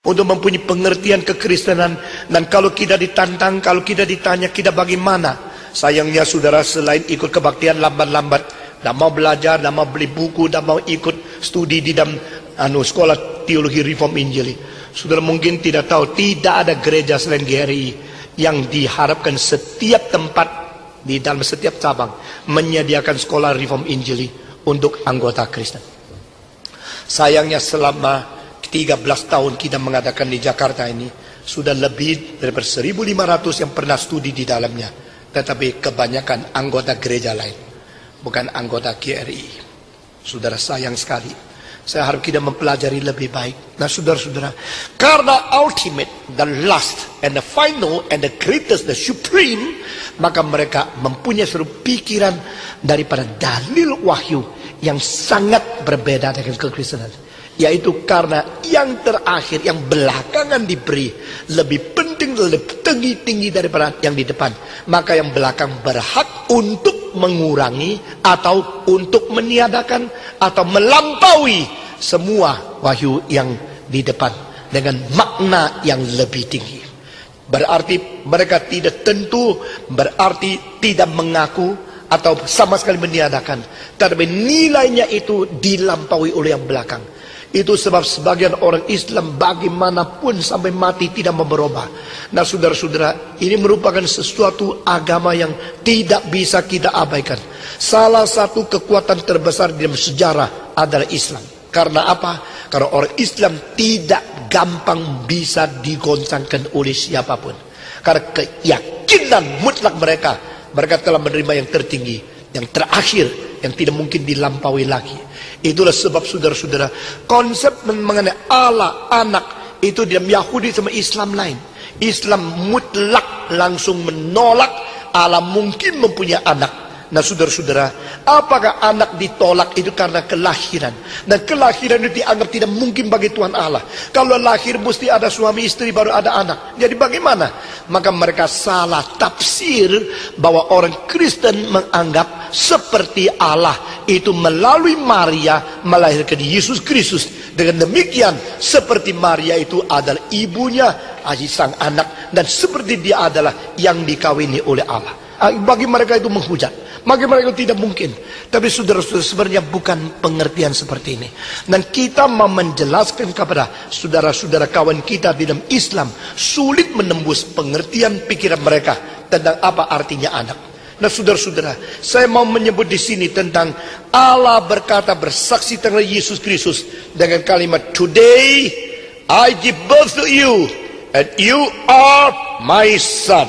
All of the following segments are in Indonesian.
untuk mempunyai pengertian kekristenan. Dan kalau kita ditantang, kalau kita ditanya kita bagaimana, sayangnya saudara, selain ikut kebaktian lambat-lambat, tidak mau belajar, tidak mau beli buku, tidak mau ikut studi di dalam sekolah teologi Reform Injili, saudara mungkin tidak tahu, tidak ada gereja selain GRI yang diharapkan setiap tempat di dalam setiap cabang menyediakan sekolah Reform Injili untuk anggota Kristen. Sayangnya selama 13 tahun kita mengadakan di Jakarta ini, sudah lebih dari 1.500 yang pernah studi di dalamnya, tetapi kebanyakan anggota gereja lain, bukan anggota GRI. Saudara, sayang sekali. Saya harap kita mempelajari lebih baik. Nah saudara-saudara, karena ultimate, the last, and the final, and the greatest, the supreme, maka mereka mempunyai seluruh pikiran daripada dalil wahyu yang sangat berbeda dengan kekristenan. Yaitu karena yang terakhir, yang belakangan diberi, lebih penting, lebih tinggi daripada yang di depan. Maka yang belakang berhak untuk mengurangi atau untuk meniadakan atau melampaui semua wahyu yang di depan dengan makna yang lebih tinggi. Berarti mereka tidak tentu, berarti tidak mengaku atau sama sekali meniadakan, tetapi nilainya itu dilampaui oleh yang belakang. Itu sebab sebagian orang Islam bagaimanapun sampai mati tidak mau berubah. Nah saudara-saudara, ini merupakan sesuatu agama yang tidak bisa kita abaikan. Salah satu kekuatan terbesar di dalam sejarah adalah Islam. Karena apa? Karena orang Islam tidak gampang bisa digoncangkan oleh siapapun. Karena keyakinan mutlak mereka telah menerima yang tertinggi, yang terakhir, yang tidak mungkin dilampaui lagi. Itulah sebab saudara-saudara, konsep mengenai Allah, anak, itu di dalam Yahudi sama Islam lain. Islam mutlak langsung menolak Allah mungkin mempunyai anak. Nah saudara-saudara, apakah anak ditolak itu karena kelahiran? Dan kelahiran itu dianggap tidak mungkin bagi Tuhan Allah. Kalau lahir mesti ada suami istri baru ada anak. Jadi bagaimana? Maka mereka salah tafsir bahwa orang Kristen menganggap seperti Allah itu melalui Maria melahirkan Yesus Kristus. Dengan demikian seperti Maria itu adalah ibunya sang anak, dan seperti dia adalah yang dikawini oleh Allah. Bagi mereka itu menghujat. Bagi mereka itu tidak mungkin. Tapi saudara-saudara, sebenarnya bukan pengertian seperti ini. Dan kita mau menjelaskan kepada saudara-saudara kawan kita di dalam Islam, sulit menembus pengertian pikiran mereka tentang apa artinya anak. Nah saudara-saudara, saya mau menyebut di sini tentang Allah berkata, bersaksi tentang Yesus Kristus dengan kalimat, "Today I give birth to you, and you are my son."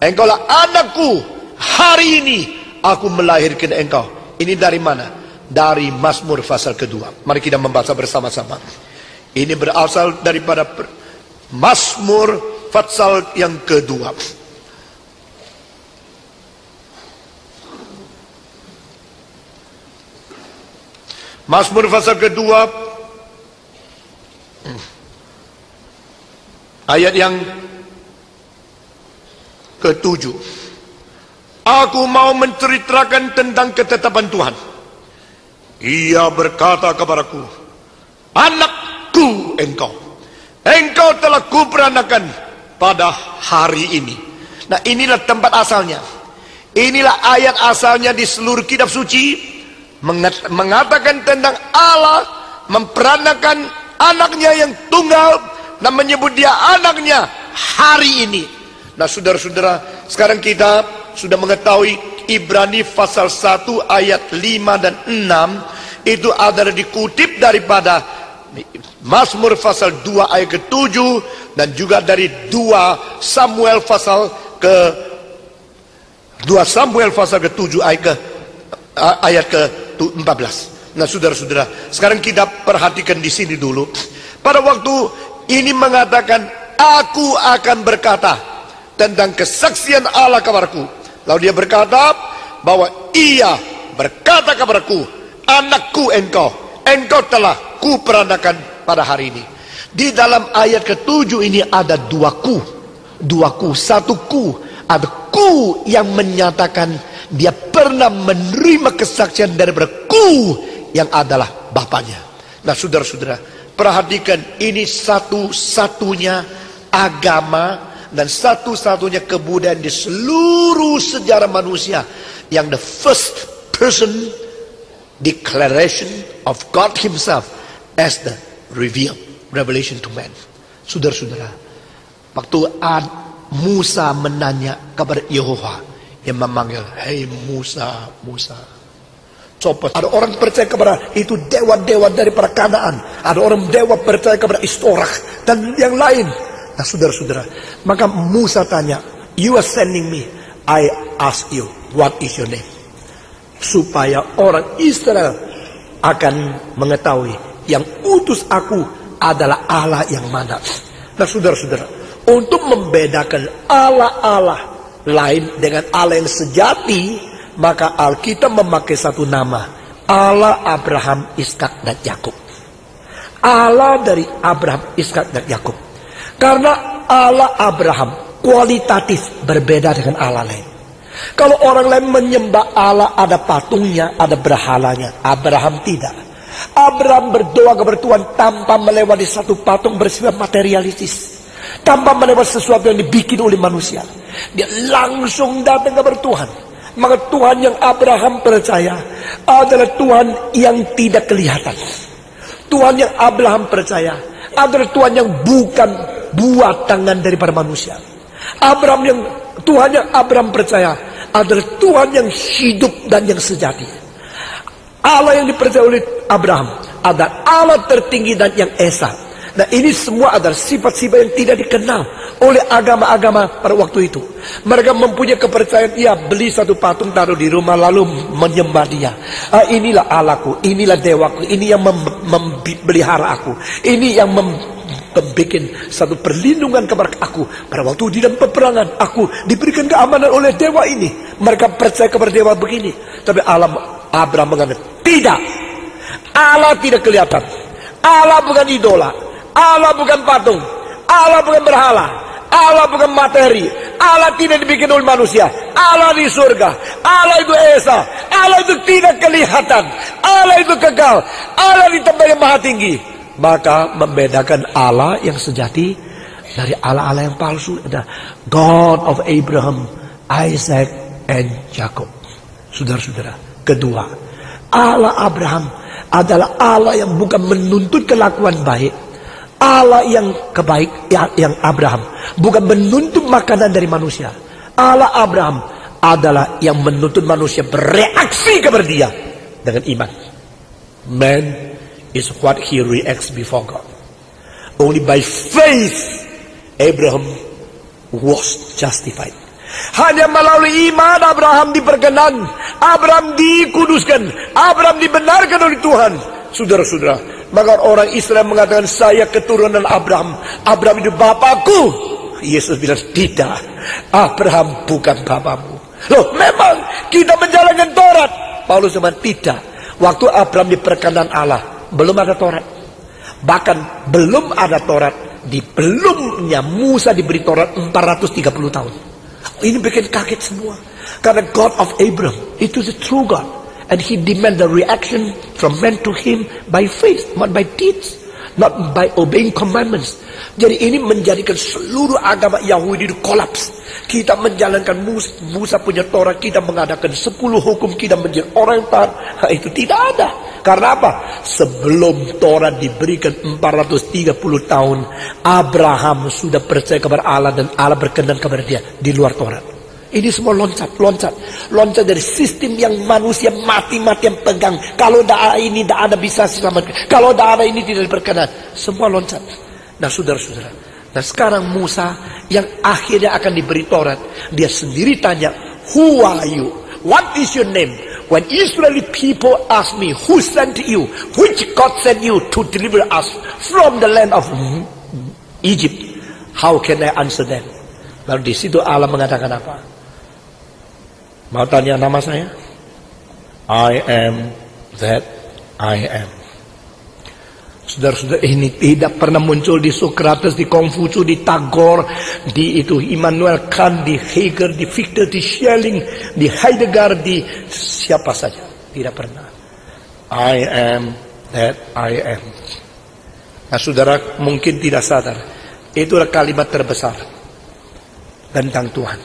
Engkaulah anakku, hari ini aku melahirkan engkau. Ini dari mana? Dari Mazmur pasal kedua. Mari kita membaca bersama-sama. Ini berasal daripada Mazmur pasal yang kedua. Mazmur pasal kedua, ayat yang ke-7. Aku mau menceritakan tentang ketetapan Tuhan. Ia berkata kepadaku, "Anakku engkau, engkau telah kuperanakan pada hari ini." Nah inilah tempat asalnya. Inilah ayat asalnya di seluruh kitab suci, mengatakan tentang Allah memperanakan anaknya yang tunggal dan menyebut dia anaknya hari ini. Nah saudara-saudara, sekarang kita sudah mengetahui Ibrani pasal 1 ayat 5 dan 6 itu adalah dikutip daripada Mazmur pasal 2 ayat ke-7 dan juga dari 2 Samuel pasal ke-7 ayat ke-14. Nah saudara-saudara, sekarang kita perhatikan di sini dulu. Pada waktu ini mengatakan, "Aku akan berkata tentang kesaksian Allah kepadaku." Lalu dia berkata bahwa ia berkata kepadaku, "Anakku engkau, engkau telah kuperanakan pada hari ini." Di dalam ayat ke-7 ini ada dua ku. Satu ku, ada ku yang menyatakan dia pernah menerima kesaksian daripada ku yang adalah bapaknya. Nah saudara-saudara, Perhatikan, ini satu-satunya agama dan satu-satunya kebudayaan di seluruh sejarah manusia yang the first person declaration of God Himself as the revelation to man. Saudara-saudara, waktu Musa menanya kepada Yehova yang memanggil, "Hei Musa, Musa." Coba, ada orang percaya kepada itu dewa-dewa dari Kanaan, ada orang dewa percaya kepada Istorah dan yang lain. Nah, saudara-saudara, maka Musa tanya, "You are sending me, I ask you, what is your name?" Supaya orang Israel akan mengetahui yang utus aku adalah Allah yang mana. Nah, saudara-saudara, untuk membedakan Allah-Allah lain dengan Allah yang sejati, maka Alkitab memakai satu nama, Allah Abraham, Ishak dan Yakub. Allah dari Abraham, Ishak dan Yakub. Karena Allah Abraham kualitatif berbeda dengan Allah lain. Kalau orang lain menyembah Allah ada patungnya, ada berhalanya, Abraham tidak. Abraham berdoa kepada Tuhan tanpa melewati satu patung bersifat materialistis, tanpa melewati sesuatu yang dibikin oleh manusia. Dia langsung datang kepada Tuhan. Maka Tuhan yang Abraham percaya adalah Tuhan yang tidak kelihatan. Tuhan yang Abraham percaya adalah Tuhan yang bukan buat tangan daripada manusia. Tuhan yang Abraham percaya adalah Tuhan yang hidup dan yang sejati. Allah yang dipercaya oleh Abraham adalah Allah tertinggi dan yang esa. Nah, ini semua adalah sifat-sifat yang tidak dikenal oleh agama-agama pada waktu itu. Mereka mempunyai kepercayaan, ya, beli satu patung taruh di rumah lalu menyembah dia. Inilah Allahku, inilah dewaku, ini yang memelihara aku, ini yang membuat satu perlindungan kepada aku. Pada waktu di dalam peperangan, aku diberikan keamanan oleh dewa ini. Mereka percaya kepada dewa begini. Tapi Abraham mengatakan, tidak. Allah tidak kelihatan. Allah bukan idola. Allah bukan patung, Allah bukan berhala, Allah bukan materi, Allah tidak dibikin oleh manusia, Allah di surga, Allah itu esa, Allah itu tidak kelihatan, Allah itu kekal, Allah di tempat yang maha tinggi. Maka membedakan Allah yang sejati dari Allah-Allah yang palsu ada God of Abraham, Isaac, and Jacob. Saudara-saudara, kedua, Allah Abraham adalah Allah yang bukan menuntut kelakuan baik. Allah yang kebaik, yang Abraham bukan menuntut makanan dari manusia. Allah Abraham adalah yang menuntut manusia bereaksi kepada dia dengan iman. Man is what he reacts before God. Only by faith Abraham was justified. Hanya melalui iman Abraham diperkenan, Abraham dikuduskan, Abraham dibenarkan oleh Tuhan. Saudara-saudara, maka orang Israel mengatakan, saya keturunan Abraham, Abraham itu bapakku. Yesus bilang, tidak, Abraham bukan bapamu. Loh, memang kita menjalankan Taurat. Paulus bilang, tidak. Waktu Abraham diperkenan Allah, belum ada Taurat. Bahkan belum ada Taurat. Belumnya Musa diberi Taurat 430 tahun. Ini bikin kaget semua. Karena God of Abraham itu the true God. And he demand the reaction from man to him by faith, not by deeds, not by obeying commandments. Jadi ini menjadikan seluruh agama Yahudi itu kolaps. Kita menjalankan Musa punya Torah, kita mengadakan 10 hukum, kita menjadi orang yang taat. Itu tidak ada. Karena apa? Sebelum Torah diberikan 430 tahun, Abraham sudah percaya kepada Allah dan Allah berkenan kepada dia di luar Torah. Ini semua loncat dari sistem yang manusia mati-matian pegang. Kalau dah ini dah ada bisa selamat. Kalau dah ada ini tidak berkenan. Semua loncat. Nah, saudara-saudara. Nah, sekarang Musa yang akhirnya akan diberi Taurat, dia sendiri tanya, who are you? What is your name? When Israeli people ask me, who sent you? Which God sent you to deliver us from the land of Egypt? How can I answer them? Lalu di situ Allah mengatakan apa? Mau tanya nama saya? I am that I am. Saudara-saudara, ini tidak pernah muncul di Socrates, di Konghucu, di Tagore, di itu Immanuel Kant, di Hegel, di Fichte, di Schelling, di Heidegger, di siapa saja. Tidak pernah. I am that I am. Nah, saudara mungkin tidak sadar, itulah kalimat terbesar tentang Tuhan.